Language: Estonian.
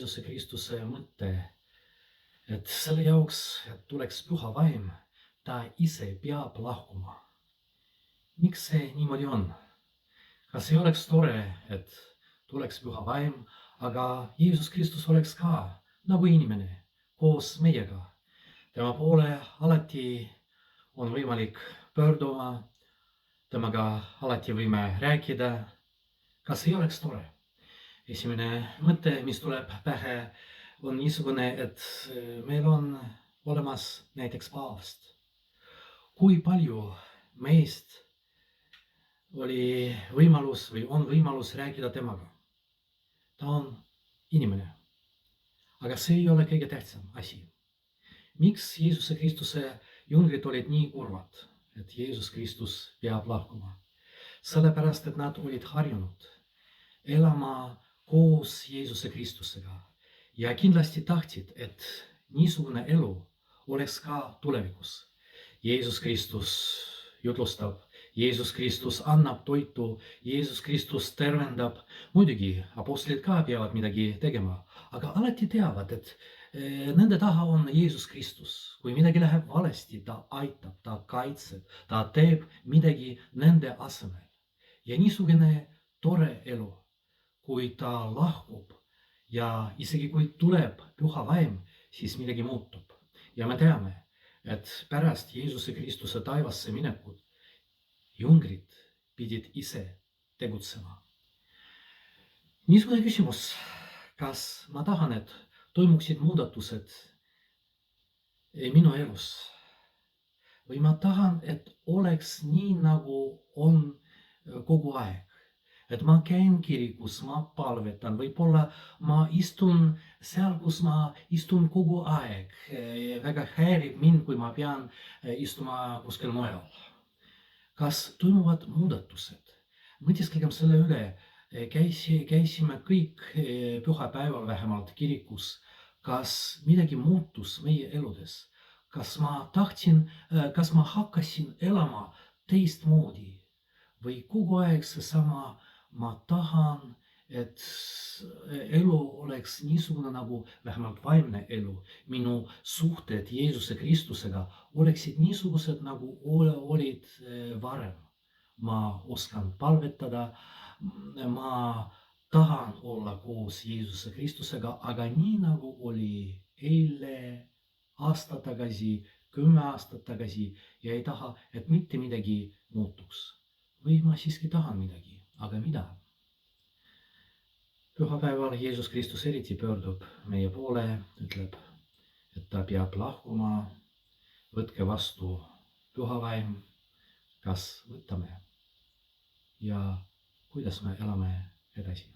Jeesuse Kristuse mõte, et selle jaoks, et tuleks püha vaim, ta ise peab lahkuma. Miks see niimoodi on? Kas ei oleks tore, et tuleks püha vaim, aga Jeesus Kristus oleks ka nagu inimene koos meiega. Tema poole alati on võimalik pöörduma, temaga alati võime rääkida. Kas ei oleks tore? Esimene mõte, mis tuleb pähe, on niisugune, et meil on olemas näiteks paavst. Kui palju meist oli võimalus või on võimalus rääkida temaga? Ta on inimene. Aga see ei ole kõige tähtsam asi. Miks Jeesuse Kristuse jüngrid olid nii kurvad, et Jeesus Kristus peab lahkuma? Sellepärast, et nad olid harjunud elama koos Jeesuse Kristusega ja kindlasti tahtsid, et niisugune elu oleks ka tulevikus. Jeesus Kristus jutlustab, Jeesus Kristus annab toitu, Jeesus Kristus tervendab. Muidugi apostlid ka peavad midagi tegema, aga alati teavad, et nende taha on Jeesus Kristus. Kui midagi läheb valesti, ta aitab, ta kaitseb, ta teeb midagi nende asemel. Ja niisugune tore elu, kui ta lahkub ja isegi kui tuleb püha vaim, siis midagi muutub. Ja me teame, et pärast Jeesuse Kristuse taivasse minekut jüngrid pidid ise tegutsema. Niisugune küsimus, kas ma tahan, et toimuksid muudatused minu elus? Või ma tahan, et oleks nii, nagu on kogu aeg? Et ma käin kirikus, ma palvetan, võib-olla ma istun seal, kus ma istun kogu aeg. Väga häirib mind, kui ma pean istuma kuskil mujal. Kas toimuvad muudatused? Mõtisklegem selle üle, käisime kõik pühapäeval vähemalt kirikus. Kas midagi muutus meie eludes? Kas ma hakkasin elama teistmoodi? Või kogu aeg seesama, ma tahan, et elu oleks niisugune nagu vähemalt vaimne elu. Minu suhted Jeesuse Kristusega oleksid niisugused, nagu olid varem. Ma oskan palvetada, ma tahan olla koos Jeesuse Kristusega, aga nii nagu oli eile, aasta tagasi, 10 aastat tagasi ja ei taha, et mitte midagi muutuks. Või ma siiski tahan midagi, aga mida? Pühapäeval Jeesus Kristus eriti pöördub meie poole, ütleb, et ta peab lahkuma, võtke vastu püha vaim, kas võtame ja kuidas me elame edasi.